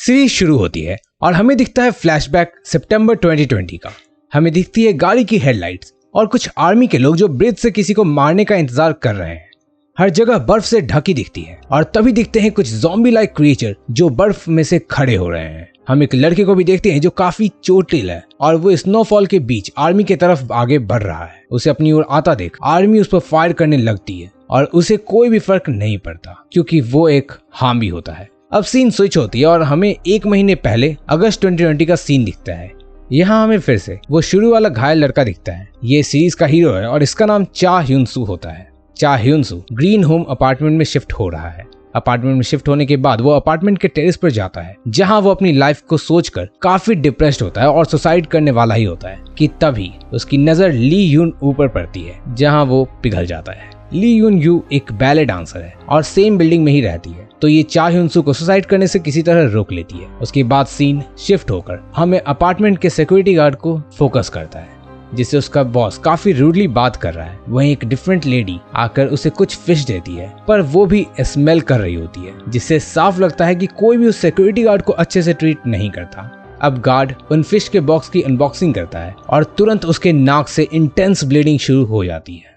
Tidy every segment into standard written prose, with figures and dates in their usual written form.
Series शुरू होती है और हमें दिखता है फ्लैशबैक सितंबर 2020 का। हमें दिखती है गाड़ी की हेडलाइट्स और कुछ आर्मी के लोग जो ब्रिज से किसी को मारने का इंतजार कर रहे हैं। हर जगह बर्फ से ढकी दिखती है और तभी दिखते हैं कुछ ज़ॉम्बी लाइक क्रिएचर जो बर्फ में से खड़े हो रहे हैं। हम एक लड़के को भी देखते हैं जो काफी चोटिल है और वो स्नोफॉल के बीच आर्मी की तरफ आगे बढ़ रहा है। उसे अपनी ओर आता देख आर्मी उस पर फायर करने लगती है और उसे कोई भी फर्क नहीं पड़ता क्योंकि वो एक हामी होता है। अब सीन स्विच होती है और हमें 1 महीने पहले अगस्त 2020 का सीन दिखता है। यहाँ हमें फिर से वो शुरू वाला घायल लड़का दिखता है। ये सीरीज का हीरो है और इसका नाम चा ह्यून सू होता है। चा ह्यून सू ग्रीन होम अपार्टमेंट में शिफ्ट हो रहा है। अपार्टमेंट में शिफ्ट होने के बाद वो अपार्टमेंट के टेरेस पर जाता है जहां वो अपनी लाइफ को सोचकर काफी डिप्रेस्ड होता है और सुसाइड करने वाला ही होता है कि तभी उसकी नजर ली यून ऊपर पड़ती है जहां वो पिघल जाता है। ली यून यू एक बैले डांसर है और सेम बिल्डिंग में ही रहती है, तो ये चा ह्यून सू को सुसाइड करने से किसी तरह रोक लेती है। उसके बाद सीन शिफ्ट होकर हमें अपार्टमेंट के सिक्योरिटी गार्ड को फोकस करता है जिससे उसका बॉस काफी रूडली बात कर रहा है। वहीं एक डिफरेंट लेडी आकर उसे कुछ फिश देती है पर वो भी स्मेल कर रही होती है जिससे साफ लगता है कि कोई भी उस सिक्योरिटी गार्ड को अच्छे से ट्रीट नहीं करता। अब गार्ड उन फिश के बॉक्स की अनबॉक्सिंग करता है और तुरंत उसके नाक से इंटेंस ब्लीडिंग शुरू हो जाती है।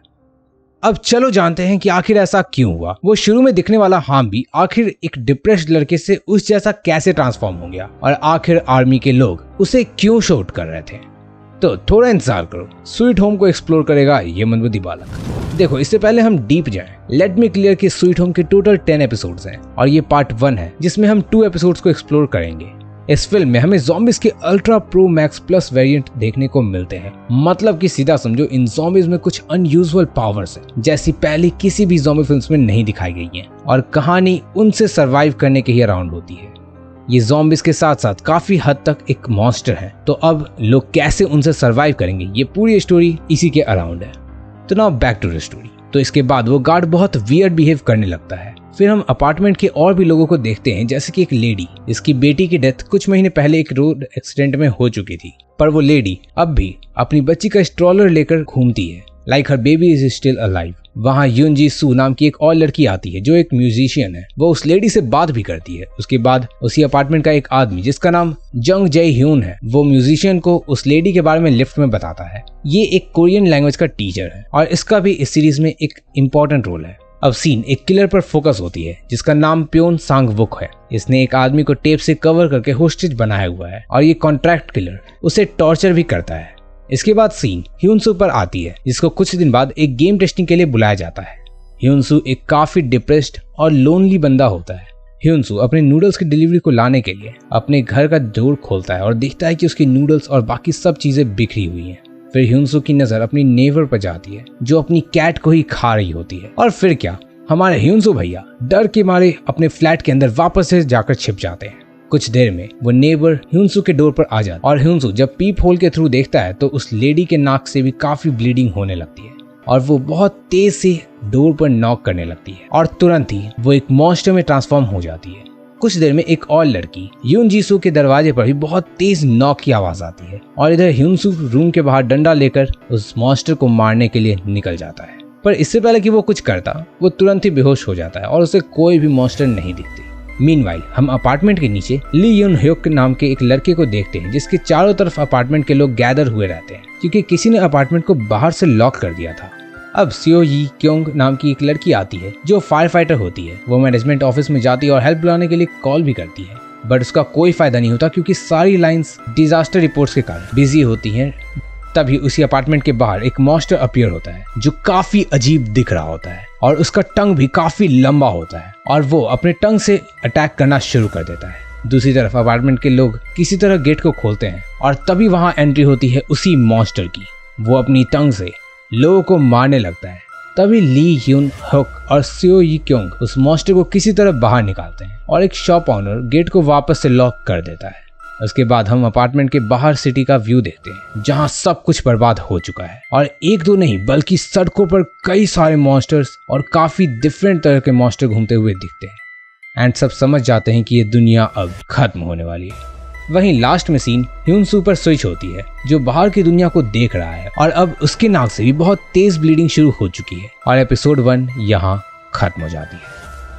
अब चलो जानते हैं कि आखिर ऐसा क्यों हुआ। वो शुरू में दिखने वाला हामी आखिर एक डिप्रेस्ड लड़के से उस जैसा कैसे ट्रांसफॉर्म हो गया और आखिर आर्मी के लोग उसे क्यों शूट कर रहे थे। तो थोड़ा इंतजार करो, स्वीट होम को एक्सप्लोर करेगा ये मंदबुद्धि बालक। देखो, इससे पहले हम डीप जाएं, लेट मी क्लियर कि स्वीट होम के टोटल 10 एपिसोड्स हैं और ये पार्ट 1 है जिसमें हम 2 एपिसोड्स को एक्सप्लोर करेंगे। इस फिल्म में हमें ज़ॉम्बीज के ultra pro max plus variant देखने को मिलते हैं। मतलब कि सीधा समझो इन ज़ॉम्बीज में कुछ अनयूजुअल पावर्स हैं जैसी पहले किसी भी ज़ॉम्बी फिल्म्स में नहीं दिखाई गई हैं और कहानी उनसे सरवाइव करने के ही अराउंड होती है। ये ज़ॉम्बीज के साथ साथ काफी हद तक एक मॉन्स्टर है, तो अब लोग कैसे उनसे सरवाइव करेंगे ये पूरी स्टोरी इसी के अराउंड है। तो now back to the story. तो इसके बाद वो गार्ड बहुत वियर्ड बिहेव करने लगता है। फिर हम अपार्टमेंट के और भी लोगों को देखते हैं जैसे कि एक लेडी जिसकी बेटी की डेथ कुछ महीने पहले एक रोड एक्सीडेंट में हो चुकी थी, पर वो लेडी अब भी अपनी बच्ची का स्ट्रॉलर लेकर घूमती है like her baby is still alive. वहाँ यून जी सू नाम की एक और लड़की आती है जो एक म्यूजिशियन है। वो उस लेडी से बात भी करती है। उसके बाद उसी अपार्टमेंट का एक आदमी जिसका नाम जंग जय ह्यून है, वो म्यूजिशियन को उस लेडी के बारे में लिफ्ट में बताता है। ये एक कोरियन लैंग्वेज का टीचर है और इसका भी इस सीरीज में एक इम्पोर्टेंट रोल है। अब सीन एक किलर पर फोकस होती है जिसका नाम प्योन सांग वुक है। इसने एक आदमी को टेप से कवर करके होस्टेज बनाया हुआ है और ये कॉन्ट्रैक्ट किलर उसे टॉर्चर भी करता है। इसके बाद सीन ह्यूनसू पर आती है जिसको कुछ दिन बाद एक गेम टेस्टिंग के लिए बुलाया जाता है। ह्यूनसू एक काफी डिप्रेस्ड और लोनली बंदा होता है। ह्यूनसू अपने नूडल्स की डिलीवरी को लाने के लिए अपने घर का डोर खोलता है और देखता है कि उसकी नूडल्स और बाकी सब चीजें बिखरी हुई हैं। फिर ह्यूनसू की नजर अपनी नेबर पर जाती है जो अपनी कैट को ही खा रही होती है और फिर क्या, हमारे ह्यूनसू भैया डर के मारे अपने फ्लैट के अंदर वापस से जाकर छिप जाते हैं। कुछ देर में वो नेबर ह्यूनसू के डोर पर आ जाता है और ह्यूनसू जब पीप होल के थ्रू देखता है तो उस लेडी के नाक से भी काफी ब्लीडिंग होने लगती है और वो बहुत तेज से डोर पर नॉक करने लगती है और तुरंत ही वो एक मॉन्स्टर में ट्रांसफॉर्म हो जाती है। कुछ देर में एक और लड़की यून जीसू के दरवाजे पर भी बहुत तेज नॉक की आवाज आती है और इधर ह्यूनसू रूम के बाहर डंडा लेकर उस मॉन्स्टर को मारने के लिए निकल जाता है। पर इससे पहले कि वो कुछ करता, वो तुरंत ही बेहोश हो जाता है और उसे कोई भी मॉन्स्टर नहीं दिखती। मीनवाइल हम अपार्टमेंट के नीचे ली यून ह्योक नाम के एक लड़के को देखते हैं जिसके चारों तरफ अपार्टमेंट के लोग गैदर हुए रहते हैं क्योंकि किसी ने अपार्टमेंट को बाहर से लॉक कर दिया था। अब सियो यी क्योंग नाम की एक लड़की आती है जो फायर फाइटर होती है। वो मैनेजमेंट ऑफिस में जाती है और हेल्प बुलाने के लिए कॉल भी करती है, बट उसका कोई फायदा नहीं होता क्योंकि सारी लाइंस डिजास्टर रिपोर्ट्स के कारण बिजी होती हैं। तभी उसी अपार्टमेंट के बाहर एक मॉन्स्टर अपीयर होता है जो काफी अजीब दिख रहा होता है और उसका टंग भी काफी लंबा होता है और वो अपने टंग से अटैक करना शुरू कर देता है। दूसरी तरफ अपार्टमेंट के लोग किसी तरह गेट को खोलते हैं और तभी वहां एंट्री होती है उसी मॉन्स्टर की। वो अपनी टंग से लोगों को मारने लगता है। तभी ली ह्यून हुक और सियो यी क्योंग उस मॉन्स्टर को किसी तरह बाहर निकालते हैं और एक शॉप ओनर गेट को वापस से लॉक कर देता है। उसके बाद हम अपार्टमेंट के बाहर सिटी का व्यू देखते हैं जहां सब कुछ बर्बाद हो चुका है और एक दो नहीं बल्कि सड़कों पर कई सारे मॉन्स्टर्स और काफी डिफरेंट तरह के मॉन्स्टर घूमते हुए दिखते हैं एंड सब समझ जाते हैं कि ये दुनिया अब खत्म होने वाली है। वहीं लास्ट में सीन ह्यूनसू पर स्विच होती है जो बाहर की दुनिया को देख रहा है और अब उसके नाक से भी बहुत तेज ब्लीडिंग शुरू हो चुकी है और एपिसोड 1 यहाँ खत्म हो जाती है।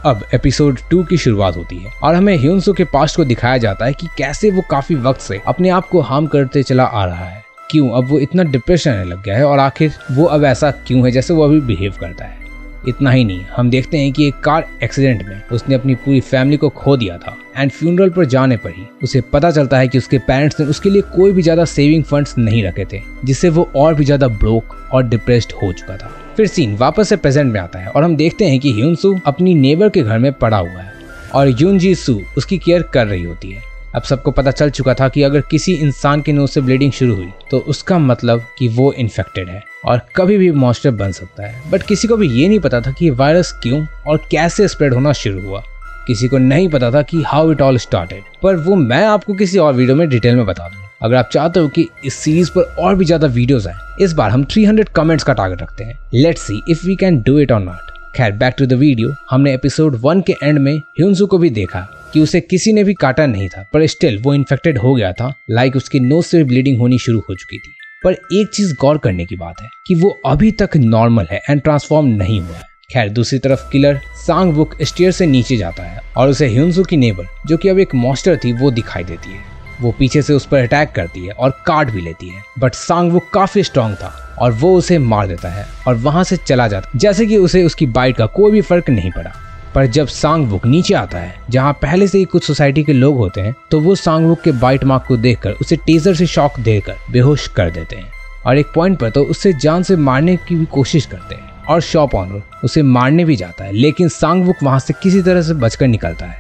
अब एपिसोड 2 की शुरुआत होती है और हमें ह्यूनसो के पास्ट को दिखाया जाता है कि कैसे वो काफी वक्त से अपने आप को हार्म करते चला आ रहा है, क्यों अब वो इतना डिप्रेशन में लग गया है और आखिर वो अब ऐसा क्यों है जैसे वो अभी बिहेव करता है। इतना ही नहीं, हम देखते हैं कि एक कार एक्सीडेंट में उसने अपनी पूरी फैमिली को खो दिया था एंड फ्यूनरल पर जाने पर ही उसे पता चलता है कि उसके पेरेंट्स ने उसके लिए कोई भी ज्यादा सेविंग फंड्स नहीं रखे थे, जिससे वो और भी ज्यादा ब्रोक और डिप्रेस्ड हो चुका था। फिर सीन वापस से प्रेजेंट में आता है और हम देखते हैं कि ह्यूनसो अपनी नेबर के घर में पड़ा हुआ है और यून जी सू उसकी केयर कर रही होती है। अब सबको पता चल चुका था कि अगर किसी इंसान के नोज से ब्लीडिंग शुरू हुई तो उसका मतलब कि वो इन्फेक्टेड है और कभी भी मॉन्स्टर बन सकता है। बट किसी को भी ये नहीं पता था कि ये वायरस क्यों और कैसे स्प्रेड होना शुरू हुआ। किसी को नहीं पता था कि हाउ इट ऑल स्टार्टेड, पर वो मैं आपको किसी और वीडियो में डिटेल में बता दूँ। अगर आप चाहते हो कि इस सीरीज पर और भी ज्यादा वीडियोस आए, इस बार हम 300 कमेंट्स का टारगेट रखते हैं। Let's see if we can do it और नॉट। खैर, बैक टू द वीडियो। हमने एपिसोड 1 के एंड में ह्यूनसो को भी देखा कि उसे किसी ने भी काटा नहीं था, पर स्टिल वो इन्फेक्टेड हो गया था। लाइक उसकी नोज से ब्लीडिंग होनी शुरू हो चुकी थी। पर एक चीज गौर करने की बात है कि वो अभी तक नॉर्मल है एंड ट्रांसफॉर्म नहीं हुआ है। खैर, दूसरी तरफ किलर सांग वुक स्टेयर से नीचे जाता है और उसे ह्यूनसो की नेबर, जो कि अब एक मॉन्स्टर थी, वो दिखाई देती है। वो पीछे से उस पर अटैक करती है और काट भी लेती है, बट सांग वुक काफी स्ट्रांग था और वो उसे मार देता है और वहां से चला जाता, जैसे कि उसे उसकी बाइट का कोई भी फर्क नहीं पड़ा। पर जब सांग वुक नीचे आता है जहाँ पहले से ही कुछ सोसाइटी के लोग होते हैं, तो वो सांग वुक के बाइट मार्क को देखकर उसे टेजर से शॉक देकर बेहोश कर देते हैं और एक पॉइंट पर तो उससे जान से मारने की भी कोशिश करते हैं और शॉप ऑनर उसे मारने भी जाता है, लेकिन सांग वुक वहां से किसी तरह से बचकर निकलता है।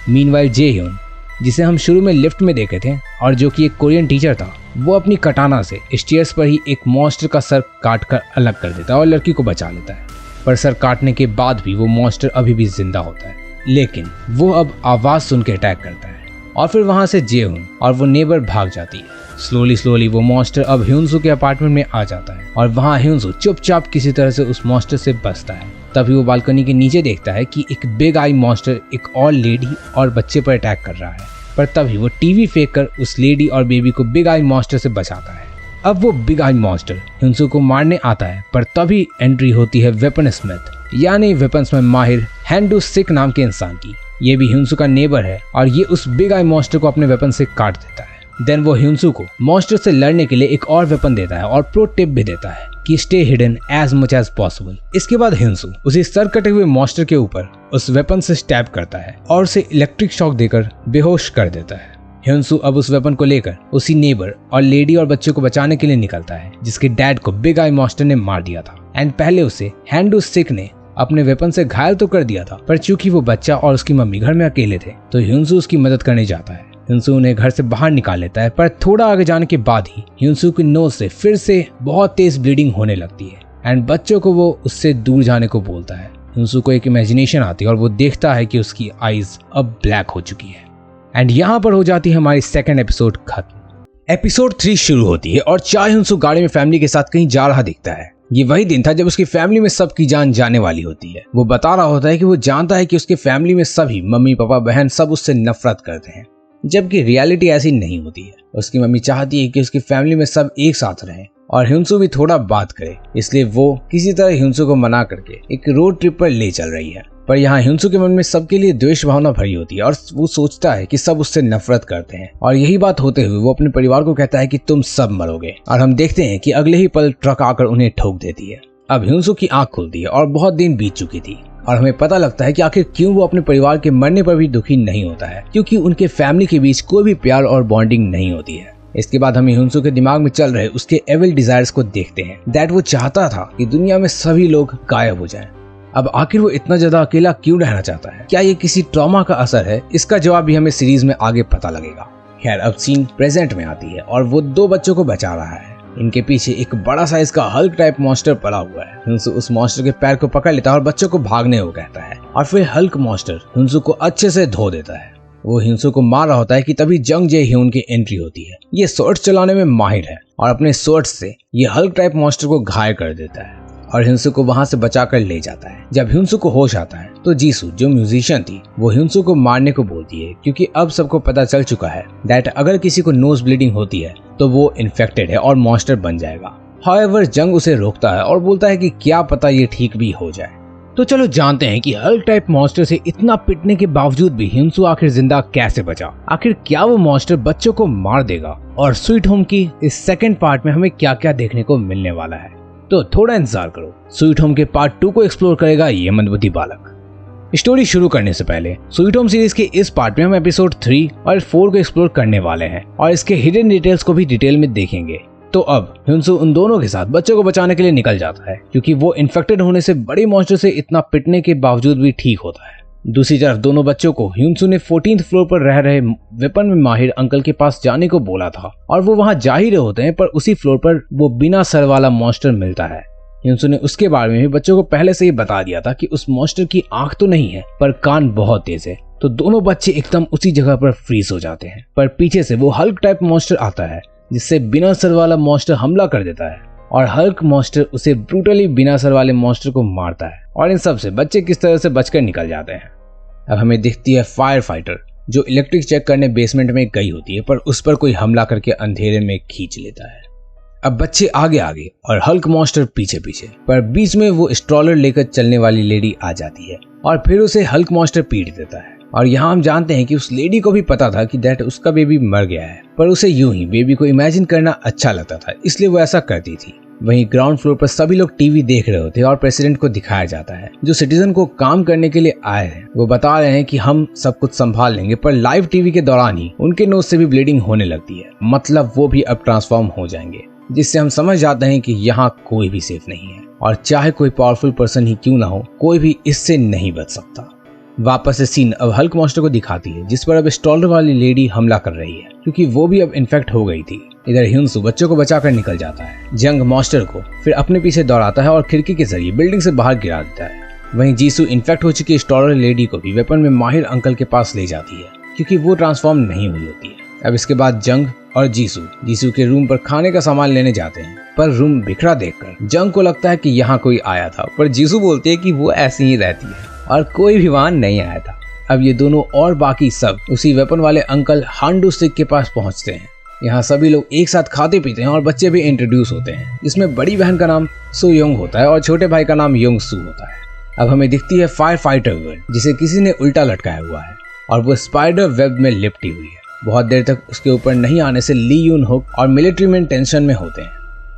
मीनवाइल जे ह्यून, जिसे हम शुरू में लिफ्ट में देखे थे और जो कि एक कोरियन टीचर था, वो अपनी कटाना से स्टेयर्स पर ही एक मॉन्स्टर का सर काट कर अलग कर देता है और लड़की को बचा लेता है। पर सर काटने के बाद भी वो मॉन्स्टर अभी भी जिंदा होता है, लेकिन वो अब आवाज सुन के अटैक करता है और फिर वहां से जेहुन और वो नेबर भाग जाती है। स्लोली वो मॉन्स्टर अब ह्यूनसो के अपार्टमेंट में आ जाता है और वहां ह्यूनसो चुपचाप किसी तरह से उस मॉन्स्टर से बचता है। तभी वो बालकनी के नीचे देखता है कि एक बिग आई मॉन्स्टर एक और लेडी और बच्चे पर अटैक कर रहा है, पर तभी वो टीवी फेंक कर उस लेडी और बेबी को बिग आई मॉन्स्टर से बचाता है। अब वो बिग आई मॉन्स्टर ह्यूनसो को मारने आता है, पर तभी एंट्री होती है वेपन स्मिथ, यानी वेपन्स में माहिर हैंडू सिक नाम के इंसान की। ये भी ह्यूनसो का नेबर है और ये उस बिग आई मॉन्स्टर को अपने वेपन से काट देता है। देन वो ह्यूनसो को मॉन्स्टर से लड़ने के लिए एक और वेपन देता है और प्रो टिप भी देता है कि stay hidden as much as possible. इसके बाद ह्यूनसो उसे सर कटे हुए मॉन्स्टर के ऊपर उस वेपन से स्टैब करता है और उसे इलेक्ट्रिक शॉक देकर बेहोश कर देता है। ह्यूनसो अब उस वेपन को लेकर उसी नेबर और लेडी और बच्चे को बचाने के लिए निकलता है, जिसके डैड को बिग आई मॉन्स्टर ने मार दिया था एंड पहले उसे हैंडू सिक ने अपने वेपन से घायल तो कर दिया था, पर चूंकि वो बच्चा और उसकी मम्मी घर में अकेले थे तो ह्यूनसो उसकी मदद करने जाता है। ह्यूनसो उन्हें घर से बाहर निकाल लेता है, पर थोड़ा आगे जाने के बाद ही ह्यूनसो की नोज से फिर से बहुत तेज ब्लीडिंग होने लगती है एंड बच्चों को वो उससे दूर जाने को बोलता है। ह्यूनसो को एक इमेजिनेशन आती है और वो देखता है कि उसकी आईज अब ब्लैक हो चुकी है एंड यहाँ पर हो जाती है हमारी सेकंड एपिसोड खत्म। एपिसोड 3 शुरू होती है और चा ह्यूनसो गाड़ी में फैमिली के साथ कहीं जा रहा दिखता है। ये वही दिन था जब उसकी फैमिली में सबकी जान जाने वाली होती है। वो बता रहा होता है कि वो जानता है कि उसके फैमिली में सभी मम्मी पापा बहन सब उससे नफरत करते हैं, जबकि रियलिटी ऐसी नहीं होती है। उसकी मम्मी चाहती है कि उसकी फैमिली में सब एक साथ रहें और ह्यूनसो भी थोड़ा बात करे, इसलिए वो किसी तरह ह्यूनसो को मना करके एक रोड ट्रिप पर ले चल रही है। पर यहाँ ह्यूनसो के मन में सबके लिए द्वेष भावना भरी होती है और वो सोचता है कि सब उससे नफरत करते हैं और यही बात होते हुए वो अपने परिवार को कहता है कि तुम सब मरोगे। और हम देखते हैं कि अगले ही पल ट्रक आकर उन्हें ठोक देती है। अब ह्यूनसो की आंख खुलती है और बहुत दिन बीत चुकी थी और हमें पता लगता है कि आखिर क्यों वो अपने परिवार के मरने पर भी दुखी नहीं होता है, क्योंकि उनके फैमिली के बीच कोई भी प्यार और बॉन्डिंग नहीं होती है। इसके बाद हम ह्यूनसो के दिमाग में चल रहे उसके एविल डिजायर्स को देखते हैं दैट वो चाहता था कि दुनिया में सभी लोग गायब हो जाएं। अब आखिर वो इतना ज्यादा अकेला क्यों रहना चाहता है? क्या ये किसी ट्रॉमा का असर है? इसका जवाब भी हमें सीरीज में आगे पता लगेगा। खैर, अब सीन प्रेजेंट में आती है और वो 2 बच्चों को बचा रहा है। इनके पीछे एक बड़ा साइज का हल्क टाइप मॉन्स्टर पड़ा हुआ है। ह्यूनसो उस मॉन्स्टर के पैर को पकड़ लेता है और बच्चों को भागने को कहता है और फिर हल्क मॉन्स्टर ह्यूनसो को अच्छे से धो देता है। वो ह्यूनसो को मार रहा होता है कि तभी जंग जे ह्यून की एंट्री होती है। ये स्वॉर्ड चलाने में माहिर है और अपने स्वॉर्ड से ये हल्क टाइप मॉन्स्टर को घायल कर देता है और ह्यूनसो को वहां से बचाकर ले जाता है। जब ह्यूनसो को होश आता है तो जीसू, जो म्यूजिशियन थी, वो ह्यूनसो को मारने को बोलती है, क्योंकि अब सबको पता चल चुका है दैट अगर किसी को नोज ब्लीडिंग होती है तो वो इन्फेक्टेड है और मॉन्स्टर बन जाएगा। हाउएवर जंग उसे रोकता है और बोलता है कि क्या पता ये ठीक भी हो जाए। तो चलो जानते हैं कि हल्क टाइप मॉन्स्टर से इतना पिटने के बावजूद भी ह्यूनसू आखिर जिंदा कैसे बचा। आखिर क्या वो मॉन्स्टर बच्चों को मार देगा, और स्वीट होम की इस सेकंड पार्ट में हमें क्या क्या देखने को मिलने वाला है। तो थोड़ा इंतजार करो, स्वीट होम के पार्ट 2 को एक्सप्लोर करेगा ये मंदबुद्धि बालक। स्टोरी शुरू करने से पहले स्वीट होम सीरीज के इस पार्ट में हम एपिसोड 3 और 4 को एक्सप्लोर करने वाले हैं और इसके हिडन डिटेल्स को भी डिटेल में देखेंगे। तो अब ह्यूनसू उन दोनों के साथ बच्चों को बचाने के लिए निकल जाता है, क्योंकि वो इन्फेक्टेड होने से बड़े मॉन्स्टर से इतना पिटने के बावजूद भी ठीक होता है। दूसरी तरफ दोनों बच्चों को ह्यूनसू ने 14th फ्लोर पर रह रहे वेपन में माहिर अंकल के पास जाने को बोला था, और वो वहां जा ही रहे होते हैं, पर उसी फ्लोर पर वो बिना सर वाला मॉन्स्टर मिलता है। ह्यूनसू ने उसके बारे में भी बच्चों को पहले से ही बता दिया था कि उस मॉन्स्टर की आंख तो नहीं है, पर कान बहुत तेज है। तो दोनों बच्चे एकदम उसी जगह पर फ्रीज हो जाते हैं, पर पीछे से वो हल्क टाइप मॉन्स्टर आता है, जिससे बिना सर वाला मॉन्स्टर हमला कर देता है, और हल्क मॉन्स्टर उसे ब्रूटली बिना सर वाले मॉन्स्टर को मारता है। और इन सब से बच्चे किस तरह से बचकर निकल जाते हैं। अब हमें दिखती है फायर फाइटर, जो इलेक्ट्रिक चेक करने बेसमेंट में गई होती है, पर उस पर कोई हमला करके अंधेरे में खींच लेता है। अब बच्चे आगे आगे और हल्क मॉन्स्टर पीछे पीछे, पर बीच में वो स्ट्रॉलर लेकर चलने वाली लेडी आ जाती है और फिर उसे हल्क मॉन्स्टर पीट देता है। और यहाँ हम जानते हैं कि उस लेडी को भी पता था कि दैट उसका बेबी मर गया है, पर उसे यूं ही बेबी को इमेजिन करना अच्छा लगता था, इसलिए वो ऐसा करती थी। वहीं ग्राउंड फ्लोर पर सभी लोग टीवी देख रहे होते हैं और प्रेसिडेंट को दिखाया जाता है, जो सिटीजन को काम करने के लिए आए हैं। वो बता रहे हैं कि हम सब कुछ संभाल लेंगे, पर लाइव टीवी के दौरान ही उनके नोज से भी ब्लीडिंग होने लगती है, मतलब वो भी अब ट्रांसफॉर्म हो जाएंगे, जिससे हम समझ जाते हैं कि यहाँ कोई भी सेफ नहीं है, और चाहे कोई पावरफुल पर्सन ही क्यों ना हो, कोई भी इससे नहीं बच सकता। वापस से सीन अब हल्क मॉन्स्टर को दिखाती है, जिस पर अब स्टॉलर वाली लेडी हमला कर रही है, क्योंकि वो भी अब इन्फेक्ट हो गई थी। इधर ह्यूनसू बच्चों को बचाकर निकल जाता है। जंग मॉन्स्टर को फिर अपने पीछे दौड़ाता है और खिड़की के जरिए बिल्डिंग से बाहर गिरा देता है। वहीं जीसू इन्फेक्ट हो चुकी स्टॉलर लेडी को भी वेपन में माहिर अंकल के पास ले जाती है, क्योंकि वो ट्रांसफॉर्म नहीं हुई होती है। अब इसके बाद जंग और जीसू के रूम पर खाने का सामान लेने जाते हैं, पर रूम बिखरा देखकर जंग को लगता है कि यहाँ कोई आया था, पर जीसू बोलती है कि वो ऐसी ही रहती है और कोई भी वहां नहीं आया था। अब ये दोनों और बाकी सब उसी वेपन वाले अंकल हांडू सिक के पास पहुंचते हैं। यहाँ सभी लोग एक साथ खाते पीते हैं और बच्चे भी इंट्रोड्यूस होते हैं, जिसमें बड़ी बहन का नाम सो योंग होता है और छोटे भाई का नाम योंग सू होता है। अब हमें दिखती है फायर फाइटर गर्ल, जिसे किसी ने उल्टा लटकाया हुआ है और वो स्पाइडर वेब में लिपटी हुई है। बहुत देर तक उसके ऊपर नहीं आने से ली यून हुक और मिलिट्री मैन टेंशन में होते हैं।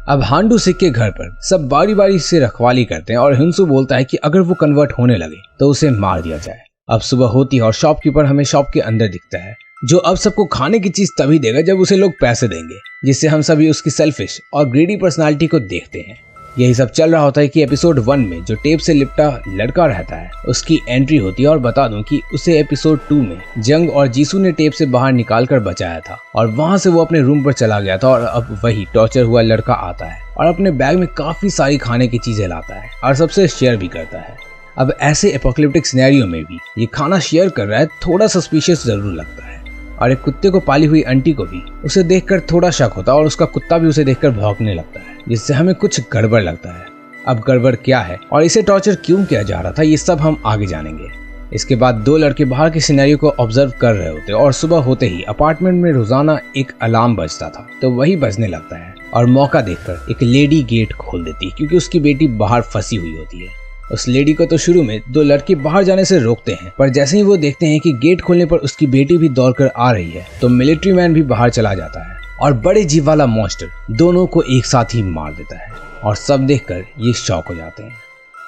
अब हांडू सिक के घर पर सब बारी बारी से रखवाली करते हैं और ह्यूनसू बोलता है कि अगर वो कन्वर्ट होने लगे तो उसे मार दिया जाए। अब सुबह होती है और शॉपकीपर हमें शॉप के अंदर दिखता है, जो अब सबको खाने की चीज तभी देगा जब उसे लोग पैसे देंगे, जिससे हम सभी उसकी सेल्फिश और ग्रीडी पर्सनालिटी को देखते हैं। यही सब चल रहा होता है कि एपिसोड 1 में जो टेप से लिपटा लड़का रहता है उसकी एंट्री होती है, और बता दूं कि उसे एपिसोड 2 में जंग और जीसू ने टेप से बाहर निकाल कर बचाया था, और वहां से वो अपने रूम पर चला गया था। और अब वही टॉर्चर हुआ लड़का आता है और अपने बैग में काफी सारी खाने की चीजें लाता है और सबसे शेयर भी करता है। अब ऐसे एपोकलिप्टिक सिनेरियो में भी ये खाना शेयर कर रहा है, थोड़ा सस्पिशियस जरूर लगता है। और एक कुत्ते को पाली हुई आंटी को भी उसे देखकर थोड़ा शक होता है, और उसका कुत्ता भी उसे देखकर भौंकने लगता है, जिससे हमें कुछ गड़बड़ लगता है। अब गड़बड़ क्या है और इसे टॉर्चर क्यों किया जा रहा था, ये सब हम आगे जानेंगे। इसके बाद दो लड़के बाहर के सिनेरियो को ऑब्जर्व कर रहे होते और सुबह होते ही अपार्टमेंट में रोजाना एक अलार्म बजता था, तो वही बजने लगता है और मौका देखकर एक लेडी गेट खोल देती है, क्योंकि उसकी बेटी बाहर फंसी हुई होती है। उस लेडी को तो शुरू में दो लड़के बाहर जाने से रोकते हैं, पर जैसे ही वो देखते हैं कि गेट खोलने पर उसकी बेटी भी दौड़कर आ रही है, तो मिलिट्री मैन भी बाहर चला जाता है और बड़े जीव वाला मॉन्स्टर दोनों को एक साथ ही मार देता है। और सब देखकर ये शॉक हो जाते हैं।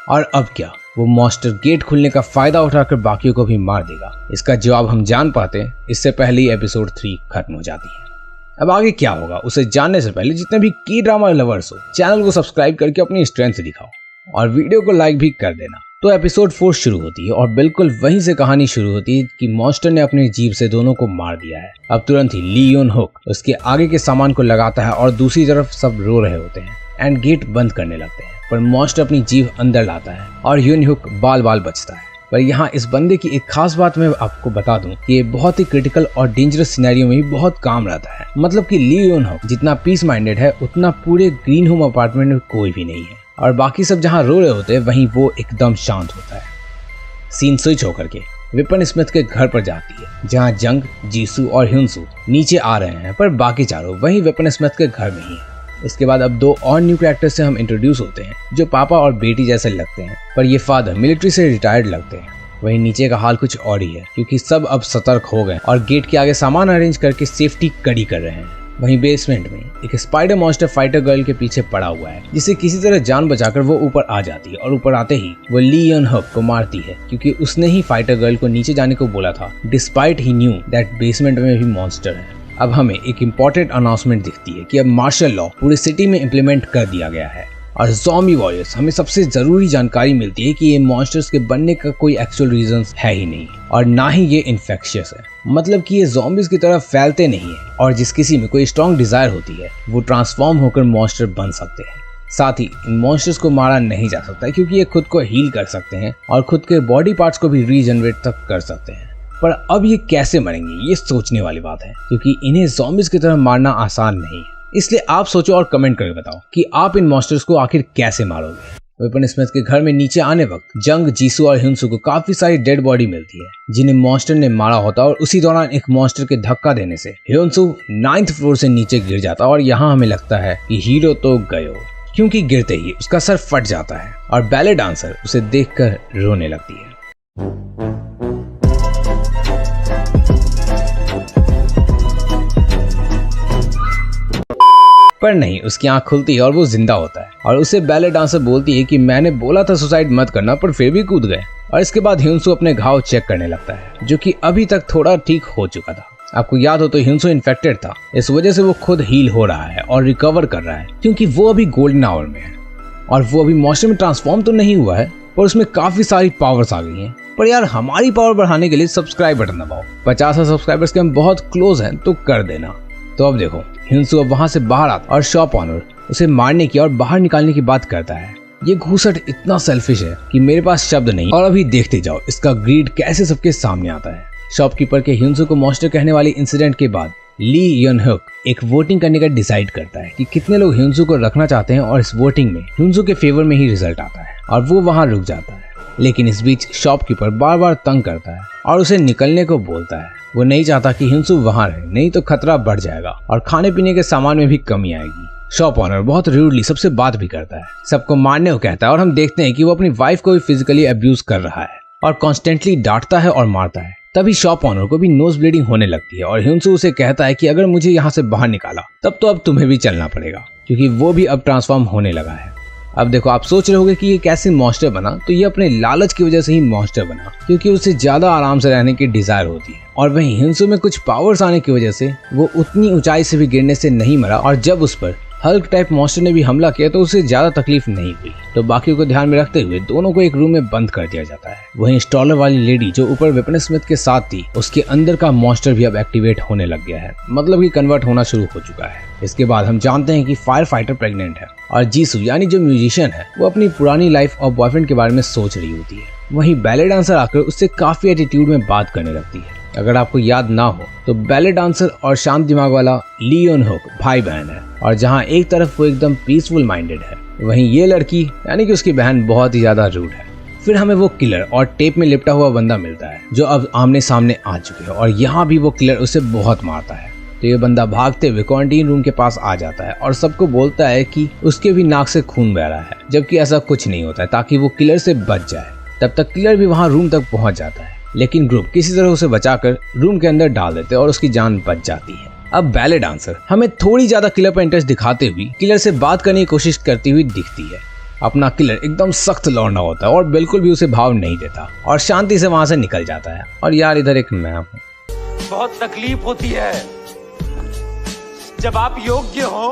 और अब क्या, वो मॉन्स्टर गेट खुलने का फायदा उठाकर बाकियों को भी मार देगा? इसका जवाब हम जान पाते हैं इससे पहले ही एपिसोड 3 खत्म हो जाती है। अब आगे क्या होगा उसे जानने से पहले जितने भी की ड्रामा लवर्स हो, चैनल को सब्सक्राइब करके अपनी स्ट्रेंथ दिखाओ और वीडियो को लाइक भी कर देना। तो एपिसोड 4 शुरू होती है और बिल्कुल वहीं से कहानी शुरू होती है कि मॉन्स्टर ने अपनी जीभ से दोनों को मार दिया है। अब तुरंत ही ली यून हुक उसके आगे के सामान को लगाता है और दूसरी तरफ सब रो रहे होते हैं एंड गेट बंद करने लगते हैं, पर मॉन्स्टर अपनी जीभ अंदर लाता है और यून हुक बाल बाल बचता है। पर यहाँ इस बंदे की एक खास बात मैं आपको बता दूं कि ये बहुत ही क्रिटिकल और डेंजरस सिनेरियो में भी बहुत काम रहता है। मतलब कि ली यून हुक जितना पीस माइंडेड है, उतना पूरे ग्रीन होम अपार्टमेंट में कोई भी नहीं है, और बाकी सब जहाँ रो रहे होते हैं वहीं वो एकदम शांत होता है। सीन स्विच होकर के विपन स्मिथ के घर पर जाती है, जहाँ जंग, जीसू और ह्यूनसू नीचे आ रहे हैं, पर बाकी चारों वहीं विपन स्मिथ के घर में ही है। इसके बाद अब 2 और न्यू कैरेक्टर्स से हम इंट्रोड्यूस होते हैं जो पापा और बेटी जैसे लगते हैं, पर ये फादर मिलिट्री से रिटायर्ड लगते हैं। वहीं नीचे का हाल कुछ और ही है क्योंकि सब अब सतर्क हो गए और गेट के आगे सामान अरेंज करके सेफ्टी कड़ी कर रहे हैं। वहीं बेसमेंट में एक स्पाइडर मॉन्स्टर फाइटर गर्ल के पीछे पड़ा हुआ है, जिसे किसी तरह जान बचाकर वो ऊपर आ जाती है और ऊपर आते ही वो ली यन हक को मारती है क्योंकि उसने ही फाइटर गर्ल को नीचे जाने को बोला था, despite he knew that basement में भी मॉन्स्टर है। अब हमें एक इम्पोर्टेंट अनाउंसमेंट दिखती है कि अब मार्शल लॉ पूरी सिटी में इम्प्लीमेंट कर दिया गया है और ज़ॉम्बी वॉरियर्स हमें सबसे जरूरी जानकारी मिलती है कि ये मॉन्स्टर्स के बनने का कोई एक्चुअल रीजन है ही नहीं और ना ही ये इन्फेक्शियस है, मतलब कि ये ज़ॉम्बीज की तरह फैलते नहीं है और जिस किसी में कोई स्ट्रॉन्ग डिजायर होती है वो ट्रांसफॉर्म होकर मॉन्स्टर बन सकते हैं। साथ ही इन मॉन्स्टर्स को मारा नहीं जा सकता क्योंकि ये खुद को हील कर सकते हैं और खुद के बॉडी पार्ट्स को भी रीजनरेट तक कर सकते हैं। पर अब ये कैसे मरेंगे ये सोचने वाली बात है क्योंकि इन्हें ज़ॉम्बीज की तरह मारना आसान नहीं है। इसलिए आप सोचो और कमेंट करके बताओ कि आप इन मॉन्स्टर्स को आखिर कैसे मारोगे। वेपन स्मिथ के घर में नीचे आने वक्त जंग, जीसू और ह्यूनसू को काफी सारी डेड बॉडी मिलती है जिन्हें मॉन्स्टर ने मारा होता और उसी दौरान एक मॉन्स्टर के धक्का देने से ह्यूनसू 9th फ्लोर से नीचे गिर जाता और यहाँ हमें लगता है कि हीरो तो गयो, क्योंकि गिरते ही उसका सर फट जाता है और बैले डांसर उसे देखकर रोने लगती है। पर नहीं, उसकी आंख खुलती है और वो जिंदा होता है और उसे बैले डांसर बोलती है कि मैंने बोला था सुसाइड मत करना पर फिर भी कूद गए। और इसके बाद ह्यूनसू अपने घाव चेक करने लगता है जो कि अभी तक थोड़ा ठीक हो चुका था। आपको याद हो तो ह्यूनसू इन्फेक्टेड था, इस वजह से वो खुद हील हो रहा है और रिकवर कर रहा है क्योंकि वो अभी गोल्डन आवर में है और वो अभी मॉन्स्टर में ट्रांसफॉर्म तो नहीं हुआ है पर उसमें काफी सारी पावर्स आ गई हैं। पर यार हमारी पावर बढ़ाने के लिए सब्सक्राइब बटन दबाओ, 50 सब्सक्राइबर्स के हम बहुत क्लोज हैं तो कर देना। तो अब देखो ह्यूनसू अब वहां से बाहर आता और शॉप ऑनर उसे मारने की और बाहर निकालने की बात करता है। ये घूसट इतना सेल्फिश है कि मेरे पास शब्द नहीं और अभी देखते जाओ इसका ग्रीड कैसे सबके सामने आता है। शॉपकीपर के ह्यूनसू को मॉन्स्टर कहने वाले इंसिडेंट के बाद ली यन हक एक वोटिंग करने का डिसाइड करता है कि कितने लोग ह्यूनसू को रखना चाहते हैं और इस वोटिंग में ह्यूनसू के फेवर में ही रिजल्ट आता है और वो वहां रुक जाता है। लेकिन इस बीच शॉपकीपर बार बार तंग करता है और उसे निकलने को बोलता है। वो नहीं चाहता कि ह्यूनसू वहां रहे, नहीं तो खतरा बढ़ जाएगा और खाने पीने के सामान में भी कमी आएगी। शॉप ऑनर बहुत रूडली सबसे बात भी करता है, सबको मारने को कहता है और हम देखते हैं कि वो अपनी वाइफ को भी फिजिकली अब्यूज कर रहा है और कॉन्स्टेंटली डांटता है और मारता है। तभी शॉप ऑनर को भी नोज ब्लीडिंग होने लगती है और ह्यूनसू उसे कहता है कि अगर मुझे यहाँ से बाहर निकाला तब तो अब तुम्हें भी चलना पड़ेगा क्योंकि वो भी अब ट्रांसफॉर्म होने लगा है। अब देखो आप सोच रहे होगे कि ये कैसे मॉन्स्टर बना, तो ये अपने लालच की वजह से ही मॉन्स्टर बना क्योंकि उसे ज्यादा आराम से रहने की डिजायर होती है और वहीं ह्यूनसू में कुछ पावर्स आने की वजह से वो उतनी ऊंचाई से भी गिरने से नहीं मरा और जब उस पर हल्क टाइप मॉन्स्टर ने भी हमला किया तो उसे ज्यादा तकलीफ नहीं हुई। तो बाकियों को ध्यान में रखते हुए दोनों को एक रूम में बंद कर दिया जाता है। वहीं स्टॉलर वाली लेडी जो ऊपर वेपन स्मिथ के साथ थी उसके अंदर का मॉन्स्टर भी अब एक्टिवेट होने लग गया है, मतलब कि कन्वर्ट होना शुरू हो चुका है। इसके बाद हम जानते हैं कि फायर फाइटर प्रेग्नेंट है और जीसू यानी जो म्यूजिशियन है वो अपनी पुरानी लाइफ और बॉयफ्रेंड के बारे में सोच रही होती है। वहीं बैले डांसर आकर उससे काफी एटीट्यूड में बात करने लगती है। अगर आपको याद ना हो तो बैले डांसर और शांत दिमाग वाला ली यन हक भाई बहन है और जहाँ एक तरफ वो एकदम पीसफुल माइंडेड है वहीं ये लड़की यानी कि उसकी बहन बहुत ही ज्यादा रूड है। फिर हमें वो किलर और टेप में लिपटा हुआ बंदा मिलता है जो अब आमने सामने आ चुके हैं और यहाँ भी वो किलर उसे बहुत मारता है। तो ये बंदा भागते हुए क्वारंटीन रूम के पास आ जाता है और सबको बोलता है कि उसके भी नाक से खून बह रहा है, जबकि ऐसा कुछ नहीं होता है ताकि वो किलर से बच जाए। तब तक किलर भी वहाँ रूम तक पहुँच जाता है लेकिन ग्रुप किसी तरह उसे बचाकर रूम के अंदर डाल देते और उसकी जान बच जाती है। अब बैले डांसर हमें थोड़ी ज्यादा किलर पर इंटरेस्ट दिखाते हुए किलर से बात करने की कोशिश करती हुई दिखती है। अपना किलर एकदम सख्त लौंडा होता है और बिल्कुल भी उसे भाव नहीं देता और शांति से वहां से निकल जाता है। और यार इधर एक मैं हूँ। बहुत तकलीफ होती है जब आप योग्य हो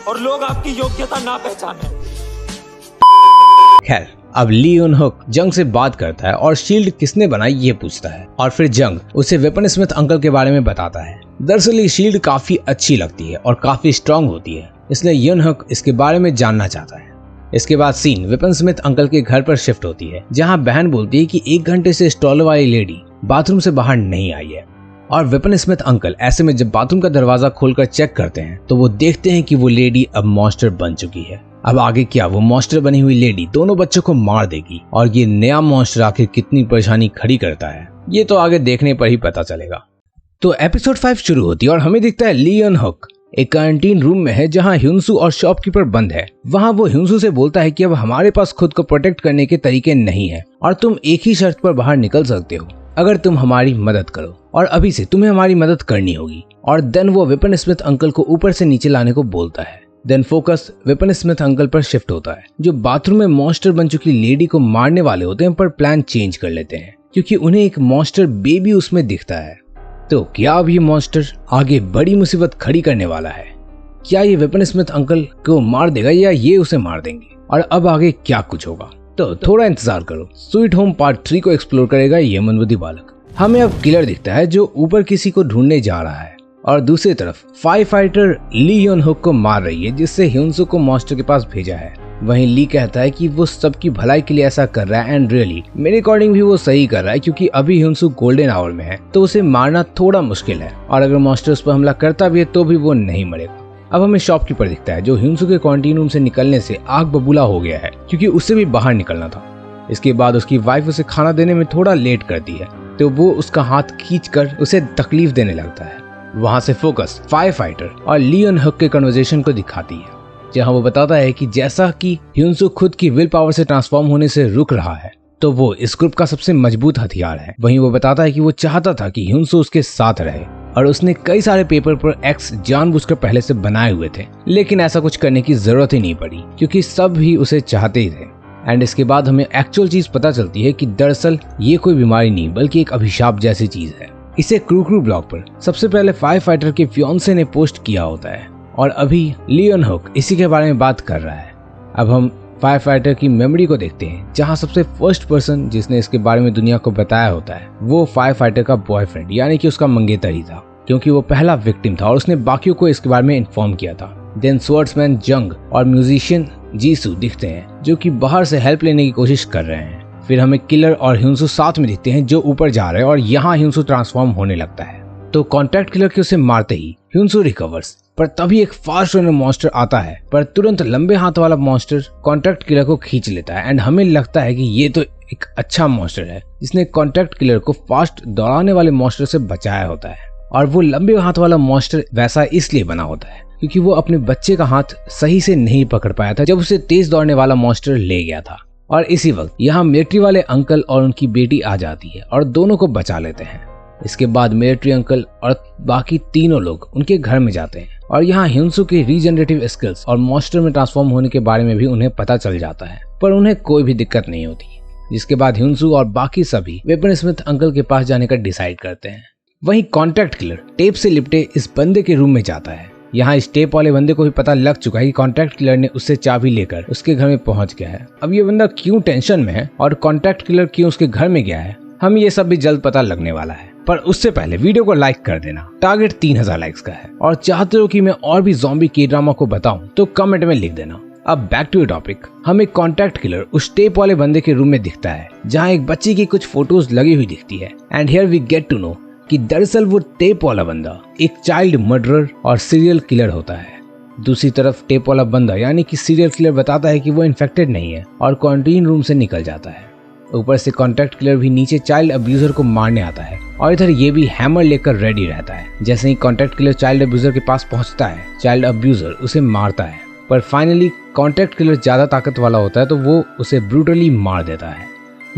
और लोग आपकी योग्यता ना पहचाने। खैर अब ली यन हक जंग से बात करता है और शील्ड किसने बनाई ये पूछता है और फिर जंग उसे वेपन स्मिथ अंकल के बारे में बताता है। दरअसल ये शील्ड काफी अच्छी लगती है और काफी स्ट्रांग होती है, इसलिए यन हक इसके बारे में जानना चाहता है। इसके बाद सीन वेपन स्मिथ अंकल के घर पर शिफ्ट होती है जहाँ बहन बोलती है कि 1 घंटे से स्टॉलर वाली लेडी बाथरूम से बाहर नहीं आई है और वेपन स्मिथ अंकल ऐसे में जब बाथरूम का दरवाजा खोलकर चेक करते हैं तो वो देखते हैं कि वो लेडी अब मॉन्स्टर बन चुकी है। अब आगे क्या, वो मॉन्स्टर बनी हुई लेडी दोनों बच्चों को मार देगी और ये नया मॉन्स्टर आखिर कितनी परेशानी खड़ी करता है ये तो आगे देखने पर ही पता चलेगा। तो एपिसोड 5 शुरू होती है और हमें दिखता है ली यन हक एक क्वारंटीन रूम में है जहां ह्यूनसू और शॉपकीपर बंद है। वहां वो ह्यूनसू से बोलता है कि अब हमारे पास खुद को प्रोटेक्ट करने के तरीके नहीं है और तुम एक ही शर्त पर बाहर निकल सकते हो, अगर तुम हमारी मदद करो, और अभी से तुम्हें हमारी मदद करनी होगी। और देन वो वेपन स्मिथ अंकल को ऊपर से नीचे लाने को बोलता है। Then focus weapon smith uncle पर शिफ्ट होता है, जो बाथरूम में मॉन्स्टर बन चुकी लेडी को मारने वाले होते हैं, पर प्लान चेंज कर लेते हैं क्योंकि उन्हें एक मॉन्स्टर बेबी उसमें दिखता है। तो क्या अब ये मॉन्स्टर आगे बड़ी मुसीबत खड़ी करने वाला है? क्या ये वेपन स्मिथ अंकल को मार देगा या ये उसे मार देंगे? और अब आगे क्या कुछ होगा? तो थोड़ा इंतजार करो। स्वीट होम पार्ट 3 को एक्सप्लोर करेगा ये मंदबुद्धि बालक। हमें अब किलर दिखता है जो ऊपर किसी को ढूंढने जा रहा है, और दूसरी तरफ फायर फाइटर ली योन हुक को मार रही है, जिससे ह्यूनसू को मॉन्स्टर के पास भेजा है। वहीं ली कहता है कि वो सबकी भलाई के लिए ऐसा कर रहा है, एंड रियली मेरे अकॉर्डिंग भी वो सही कर रहा है, क्योंकि अभी ह्यूनसू गोल्डन आवर में है तो उसे मारना थोड़ा मुश्किल है, और अगर मॉन्स्टर उस पर हमला करता भी है तो भी वो नहीं मरेगा। अब हमें शॉपकीपर दिखता है जो ह्यूनसू के क्वारंटीन रूम से निकलने से आग बबूला हो गया है, क्योंकि उससे भी बाहर निकलना था। इसके बाद उसकी वाइफ उसे खाना देने में थोड़ा लेट करती है, तो वो उसका हाथ खींचकर उसे तकलीफ देने लगता है। वहां से फोकस फायर फाइटर और लियोन हुक के कन्वर्सेशन को दिखाती है, जहां वो बताता है कि जैसा कि ह्यूनसू खुद की विल पावर से ट्रांसफॉर्म होने से रुक रहा है, तो वो इस ग्रुप का सबसे मजबूत हथियार है। वहीं वो बताता है कि वो चाहता था कि ह्यूनसू उसके साथ रहे, और उसने कई सारे पेपर पर एक्स जानबूझकर पहले से बनाए हुए थे, लेकिन ऐसा कुछ करने की जरूरत ही नहीं पड़ी क्योंकि सब भी उसे चाहते ही थे। एंड इसके बाद हमें एक्चुअल चीज पता चलती है कि दरअसल ये कोई बीमारी नहीं बल्कि एक अभिशाप जैसी चीज है। इसे क्रू ब्लॉग पर सबसे पहले फायर फाइटर के फियांसे ने पोस्ट किया होता है, और अभी लियोन हुक इसी के बारे में बात कर रहा है। अब हम फायर फाइटर की मेमोरी को देखते हैं, जहां सबसे फर्स्ट पर्सन जिसने इसके बारे में दुनिया को बताया होता है वो फायर फाइटर का बॉयफ्रेंड यानी कि उसका मंगेतर ही था, क्योंकि वो पहला विक्टिम था और उसने बाकियों को इसके बारे में इन्फॉर्म किया था। देन स्वर्ड्समैन जंग और म्यूजिशियन जीसू दिखते हैं जो कि बाहर से हेल्प लेने की कोशिश कर रहे हैं। फिर हमें किलर और ह्यूनसू साथ में दिखते हैं जो ऊपर जा रहे हैं, और यहाँ ह्यूनसू ट्रांसफॉर्म होने लगता है। तो कॉन्टैक्ट किलर के उसे मारते ही ह्यूनसू रिकवर्स, पर तभी एक फास्ट रनर मॉन्स्टर आता है, पर तुरंत लंबे हाथ वाला मॉन्स्टर कॉन्टैक्ट किलर को खींच लेता है। एंड हमें लगता है कि ये तो एक अच्छा मॉन्स्टर है जिसने कॉन्टैक्ट किलर को फास्ट दौड़ाने वाले मॉन्स्टर से बचाया होता है, और वो लंबे हाथ वाला मॉन्स्टर वैसा इसलिए बना होता है क्योंकि वो अपने बच्चे का हाथ सही से नहीं पकड़ पाया था जब उसे तेज दौड़ने वाला मॉन्स्टर ले गया था। और इसी वक्त यहाँ मिलिट्री वाले अंकल और उनकी बेटी आ जाती है और दोनों को बचा लेते हैं। इसके बाद मिलिट्री अंकल और बाकी तीनों लोग उनके घर में जाते हैं, और यहाँ ह्यूनसू के रीजनरेटिव स्किल्स और मॉन्स्टर में ट्रांसफॉर्म होने के बारे में भी उन्हें पता चल जाता है, पर उन्हें कोई भी दिक्कत नहीं होती। जिसके बाद ह्यूनसू और बाकी सभी वेपन स्मिथ अंकल के पास जाने का डिसाइड करते हैं। वहीं कॉन्टैक्ट किलर टेप से लिपटे इस बंदे के रूम में जाता है। यहाँ इस टेप वाले बंदे को भी पता लग चुका है कि कॉन्टैक्ट किलर ने उससे चाबी लेकर उसके घर में पहुंच गया है। अब ये बंदा क्यों टेंशन में है और कॉन्टैक्ट किलर क्यों उसके घर में गया है, हम ये सब भी जल्द पता लगने वाला है। पर उससे पहले वीडियो को लाइक कर देना, टारगेट 3000 लाइक्स का है, और चाहते हो कि मैं और भी ज़ॉम्बी के ड्रामा को बताऊं तो कमेंट में लिख देना। अब बैक टू टॉपिक, हमें कॉन्टैक्ट किलर उस टेप वाले बंदे के रूम में दिखता है जहाँ एक बच्ची की कुछ फोटोज लगी हुई दिखती है। And here we get to know कि दरअसल वो टेप वाला बंदा एक चाइल्ड मर्डरर और सीरियल किलर होता है। दूसरी तरफ टेप वाला बंदा यानी कि सीरियल किलर बताता है कि वो इन्फेक्टेड नहीं है और क्वारंटीन रूम से निकल जाता है। ऊपर से कॉन्टैक्ट किलर भी नीचे चाइल्ड अब्यूजर को मारने आता है, और इधर ये भी हैमर लेकर रेडी रहता है। जैसे ही कॉन्टैक्ट किलर चाइल्ड अब्यूजर के पास पहुंचता है, चाइल्ड अब्यूजर उसे मारता है, पर फाइनली कॉन्टैक्ट किलर ज्यादा ताकत वाला होता है तो वो उसे ब्रूटली मार देता है।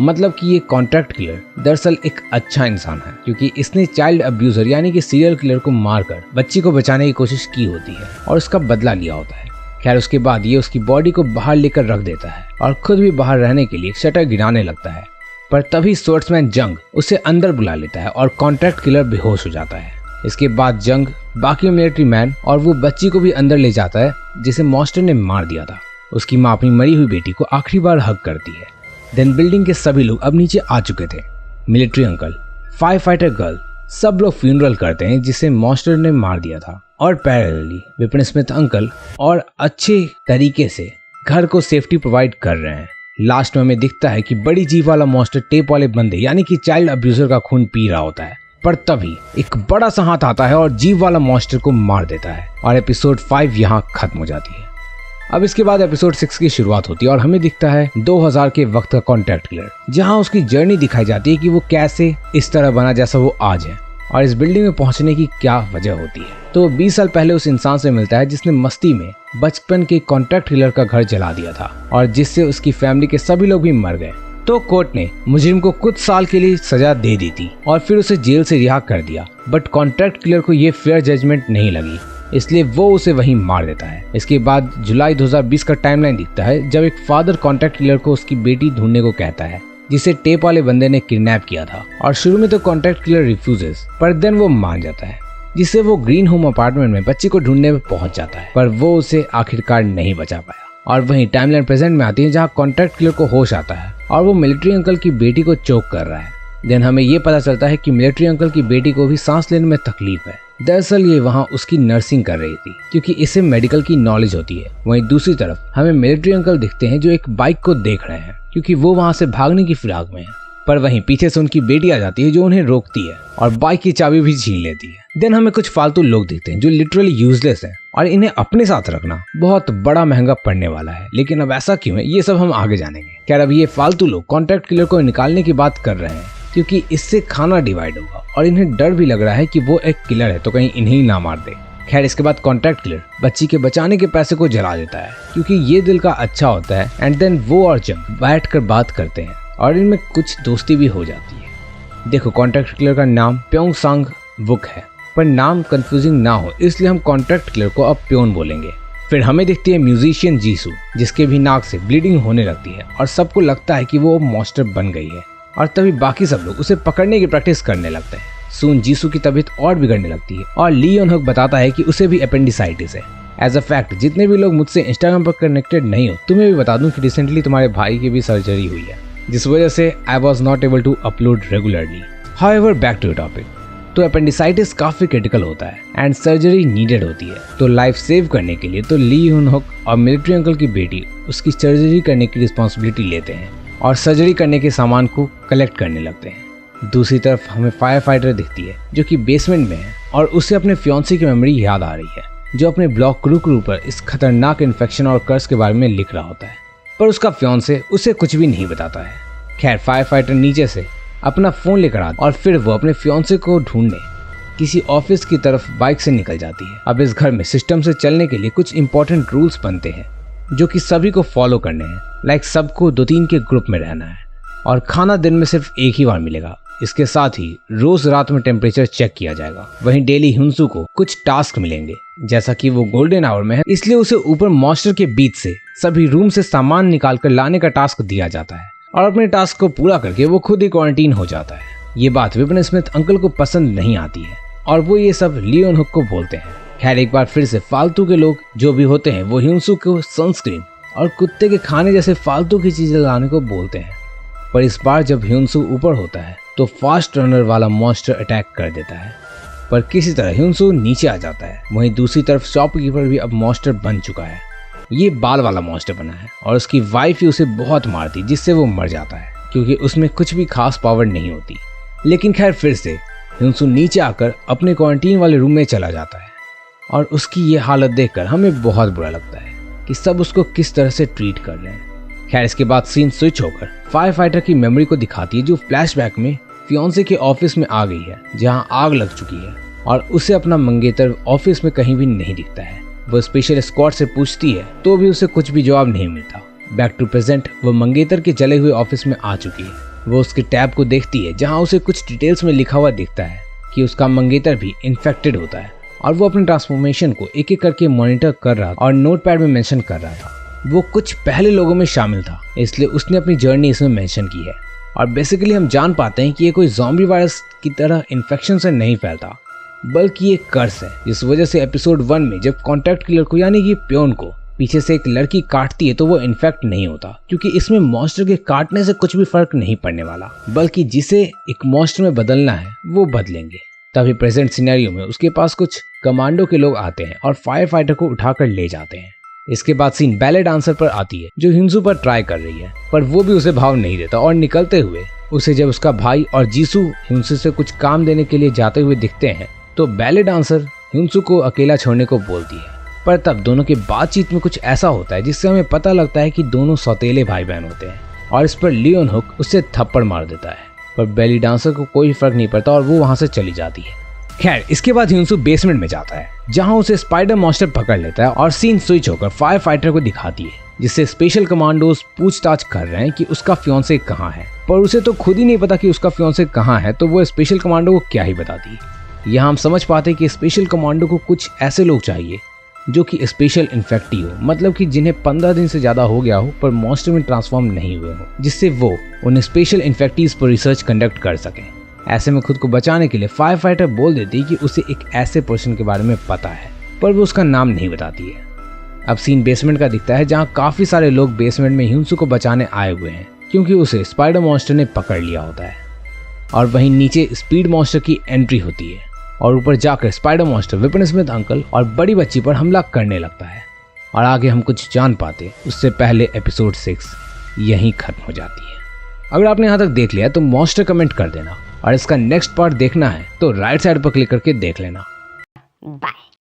मतलब कि ये कॉन्टैक्ट किलर दरअसल एक अच्छा इंसान है, क्योंकि इसने चाइल्ड अब्यूजर यानी कि सीरियल किलर को मारकर बच्ची को बचाने की कोशिश की होती है और उसका बदला लिया होता है। खैर उसके बाद ये उसकी बॉडी को बाहर लेकर रख देता है और खुद भी बाहर रहने के लिए शटर गिराने लगता है, पर तभी स्वर्ड्समैन जंग उसे अंदर बुला लेता है और कॉन्टैक्ट किलर बेहोश हो जाता है। इसके बाद जंग बाकी मिलिट्री मैन और वो बच्ची को भी अंदर ले जाता है जिसे मॉन्स्टर ने मार दिया था। उसकी माँ अपनी मरी हुई बेटी को आखिरी बार हग करती है। देन बिल्डिंग के सभी लोग अब नीचे आ चुके थे। Military uncle, fire fighter girl, सब लोग फ्यूनरल करते हैं जिसे मॉन्स्टर ने मार दिया था, और पैरेलली वेपन स्मिथ अंकल और अच्छे तरीके से घर को सेफ्टी प्रोवाइड कर रहे हैं। लास्ट में हमें दिखता है कि बड़ी जीव वाला मॉन्स्टर टेप वाले बंदे यानी कि चाइल्ड अब्यूजर का खून पी रहा होता है, पर तभी एक बड़ा सा हाथ आता है और जीव वाला मॉन्स्टर को मार देता है, और एपिसोड 5 यहाँ खत्म हो जाती है। अब इसके बाद एपिसोड 6 की शुरुआत होती है और हमें दिखता है 2000 के वक्त का कॉन्टैक्ट किलर, जहां उसकी जर्नी दिखाई जाती है कि वो कैसे इस तरह बना जैसा वो आज है, और इस बिल्डिंग में पहुंचने की क्या वजह होती है। तो 20 साल पहले उस इंसान से मिलता है जिसने मस्ती में बचपन के कॉन्ट्रैक्ट किलर का घर जला दिया था और जिससे उसकी फैमिली के सभी लोग भी मर गए। तो कोर्ट ने मुजरिम को कुछ साल के लिए सजा दे दी थी और फिर उसे जेल से रिहा कर दिया, बट कॉन्ट्रैक्ट किलर को ये फेयर जजमेंट नहीं लगी, इसलिए वो उसे वहीं मार देता है। इसके बाद जुलाई 2020 का टाइमलाइन दिखता है जब एक फादर कॉन्ट्रैक्ट किलर को उसकी बेटी ढूंढने को कहता है जिसे टेप वाले बंदे ने किडनैप किया था। और शुरू में तो कॉन्ट्रैक्ट किलर रिफ्यूजेस, पर देन वो मान जाता है, जिससे वो ग्रीन होम अपार्टमेंट में बच्ची को ढूंढने में पहुंच जाता है, पर वो उसे आखिरकार नहीं बचा पाया। और वहीं टाइमलाइन प्रेजेंट में आती है जहां कॉन्ट्रैक्ट किलर को होश आता है और वो मिलिट्री अंकल की बेटी को चोक कर रहा है। देन हमें ये पता चलता है कि मिलिट्री अंकल की बेटी को भी सांस लेने में तकलीफ है। दरअसल ये वहाँ उसकी नर्सिंग कर रही थी क्योंकि इसे मेडिकल की नॉलेज होती है। वहीं दूसरी तरफ हमें मिलिट्री अंकल दिखते हैं जो एक बाइक को देख रहे हैं क्योंकि वो वहाँ से भागने की फिराक में है, पर वहीं पीछे से उनकी बेटी आ जाती है जो उन्हें रोकती है और बाइक की चाबी भी छीन लेती है। देन हमें कुछ फालतू लोग दिखते हैं जो लिटरली यूजलेस हैं और इन्हें अपने साथ रखना बहुत बड़ा महंगा पड़ने वाला है। लेकिन अब ऐसा क्यों है ये सब हम आगे जानेंगे। खैर अब ये फालतू लोग कॉन्ट्रैक्ट किलर को निकालने की बात कर रहे हैं क्योंकि इससे खाना डिवाइड होगा और इन्हें डर भी लग रहा है कि वो एक किलर है तो कहीं इन्हें ही ना मार दे। खैर इसके बाद कॉन्ट्रैक्ट किलर बच्ची के बचाने के पैसे को जला देता है क्योंकि ये दिल का अच्छा होता है। एंड देन वो और जब बैठ कर बात करते हैं और इनमें कुछ दोस्ती भी हो जाती है। देखो कॉन्ट्रैक्ट किलर का नाम प्योंग सांग वुक है, पर नाम कंफ्यूजिंग ना हो इसलिए हम कॉन्ट्रैक्ट किलर को अब प्योन बोलेंगे। फिर हमें दिखती है म्यूजिशियन जीसू जिसके भी नाक से ब्लीडिंग होने लगती है और सबको लगता है कि वो मॉन्स्टर बन गई है और तभी बाकी सब लोग उसे पकड़ने की प्रैक्टिस करने लगते हैं। सून जीसू की तबीयत और बिगड़ने लगती है और ली योन हुक बताता है कि उसे भी अपेंडिसाइटिस है। एज अ फैक्ट जितने भी लोग मुझसे इंस्टाग्राम पर कनेक्टेड नहीं हो तुम्हें भी बता दूं कि रिसेंटली तुम्हारे भाई की भी सर्जरी हुई है जिस वजह से I was not able to upload regularly. However back to topic. तो अपेंडिसाइटिस काफी क्रिटिकल होता है एंड सर्जरी नीडेड होती है। तो लाइफ सेव करने के लिए तो ली योन हुक और मिलिट्री अंकल की बेटी उसकी सर्जरी करने की रिस्पॉन्सिबिलिटी लेते हैं और सर्जरी करने के सामान को कलेक्ट करने लगते हैं। दूसरी तरफ हमें फायर फाइटर दिखती है जो कि बेसमेंट में है और उसे अपने फियांसी की मेमोरी याद आ रही है जो अपने ब्लॉक क्रू पर इस खतरनाक इन्फेक्शन और कर्स के बारे में लिख रहा होता है, पर उसका फियांसे उसे कुछ भी नहीं बताता है। खैर फायर फाइटर नीचे से अपना फोन लेकर आता और फिर वो अपने फियांसे को ढूंढने किसी ऑफिस की तरफ बाइक से निकल जाती है। अब इस घर में सिस्टम से चलने के लिए कुछ इंपॉर्टेंट रूल्स बनते हैं जो कि सभी को फॉलो करने हैं। लाइक सबको 2-3 के ग्रुप में रहना है और खाना दिन में सिर्फ एक ही बार मिलेगा। इसके साथ ही रोज रात में टेम्परेचर चेक किया जाएगा। वहीं डेली हिंसू को कुछ टास्क मिलेंगे, जैसा कि वो गोल्डन आवर में है इसलिए उसे ऊपर मॉन्स्टर के बीच से सभी रूम से सामान निकाल कर लाने का टास्क दिया जाता है और अपने टास्क को पूरा करके वो खुद ही क्वारंटीन हो जाता है। ये बात विपिन स्मिथ अंकल को पसंद नहीं आती है और वो ये सब ली योन हुक को बोलते हैं। खैर एक बार फिर से फालतू के लोग जो भी होते हैं वो हिंसू को सनस्क्रीन और कुत्ते के खाने जैसे फालतू की चीजें लाने को बोलते हैं, पर इस बार जब हिंसू ऊपर होता है तो फास्ट रनर वाला मॉन्स्टर अटैक कर देता है, पर किसी तरह हिंसू नीचे आ जाता है। वहीं दूसरी तरफ शॉपकीपर भी अब मॉन्स्टर बन चुका है। ये बाल वाला मॉन्स्टर बना है और उसकी वाइफ ही उसे बहुत मारती जिससे वो मर जाता है क्योंकि उसमें कुछ भी खास पावर नहीं होती। लेकिन खैर फिर से हिंसू नीचे आकर अपने क्वारंटीन वाले रूम में चला जाता है और उसकी ये हालत देखकर हमें बहुत बुरा लगता है कि सब उसको किस तरह से ट्रीट कर रहे हैं। खैर इसके बाद सीन स्विच होकर फायर फाइटर की मेमोरी को दिखाती है जो फ्लैशबैक में फियांसे के ऑफिस में आ गई है जहां आग लग चुकी है और उसे अपना मंगेतर ऑफिस में कहीं भी नहीं दिखता है। वो स्पेशल स्क्वाड से पूछती है तो भी उसे कुछ भी जवाब नहीं मिलता। बैक टू प्रेजेंट वो मंगेतर के जले हुए ऑफिस में आ चुकी है। वो उसके टैब को देखती है जहां उसे कुछ डिटेल्स में लिखा हुआ दिखता है कि उसका मंगेतर भी इन्फेक्टेड होता है और वो अपने ट्रांसफॉर्मेशन को एक एक करके मॉनिटर कर रहा और नोटपैड में मेंशन कर रहा था। वो कुछ पहले लोगों में शामिल था इसलिए उसने अपनी जर्नी इसमें मेंशन की है और बेसिकली हम जान पाते हैं कि ये कोई ज़ॉम्बी वायरस की तरह इन्फेक्शन से नहीं फैलता बल्कि ये कर्स है, जिस वजह से एपिसोड 1 में जब कॉन्ट्रैक्ट किलर को यानी कि प्योन को पीछे से एक लड़की काटती है तो वो इन्फेक्ट नहीं होता क्योंकि इसमें मॉन्स्टर के काटने से कुछ भी फर्क नहीं पड़ने वाला, बल्कि जिसे एक मॉन्स्टर में बदलना है वो बदलेंगे। तभी प्रेजेंट सिनेरियो में उसके पास कुछ कमांडो के लोग आते हैं और फायर फाइटर को उठाकर ले जाते हैं। इसके बाद सीन बैले डांसर पर आती है जो हिंसू पर ट्राई कर रही है, पर वो भी उसे भाव नहीं देता और निकलते हुए उसे जब उसका भाई और जीसू हिंसू से कुछ काम देने के लिए जाते हुए दिखते हैं तो बैले डांसर हिंसू को अकेला छोड़ने को बोलती है। पर तब दोनों की बातचीत में कुछ ऐसा होता है जिससे हमें पता लगता है कि दोनों सौतेले भाई बहन होते हैं और इस पर ली योन हुक उससे थप्पड़ मार देता है, पर बैली डांसर को कोई फर्क नहीं पड़ता और वो वहां से चली जाती है। खैर इसके बाद ह्यूनसू बेसमेंट में जाता है जहां उसे स्पाइडर मॉन्स्टर पकड़ लेता है और सीन स्विच होकर फायर फाइटर को दिखाती है, जिससे स्पेशल कमांडोज पूछताछ कर रहे हैं कि उसका फियांसे कहाँ है, पर उसे तो खुद ही नहीं पता कि उसका फियांसे कहाँ है, तो वो स्पेशल कमांडो को क्या ही बताती। यहाँ हम समझ पाते हैं कि स्पेशल कमांडो को कुछ ऐसे लोग चाहिए जो कि स्पेशल इन्फेक्टी हो, मतलब कि जिन्हें 15 दिन से ज्यादा हो गया हो पर मॉन्स्टर में ट्रांसफॉर्म नहीं हुए हो, जिससे वो उन स्पेशल इन्फेक्टीज पर रिसर्च कंडक्ट कर सकें। ऐसे में खुद को बचाने के लिए फायर फाइटर बोल देती है कि उसे एक ऐसे पर्सन के बारे में पता है, पर वो उसका नाम नहीं बताती है। अब सीन बेसमेंट का दिखता है जहाँ काफी सारे लोग बेसमेंट में ह्यूनसू को बचाने आए हुए हैं क्योंकि उसे स्पाइडर मॉन्स्टर ने पकड़ लिया होता है। और वहीं नीचे स्पीड मॉन्स्टर की एंट्री होती है और ऊपर जाकर spider monster weapon smith uncle और बड़ी बच्ची पर हमला करने लगता है। और आगे हम कुछ जान पाते उससे पहले एपिसोड 6 यहीं खत्म हो जाती है। अगर आपने यहाँ तक देख लिया तो मॉन्स्टर कमेंट कर देना, और इसका नेक्स्ट पार्ट देखना है तो राइट साइड पर क्लिक करके देख लेना। बाय।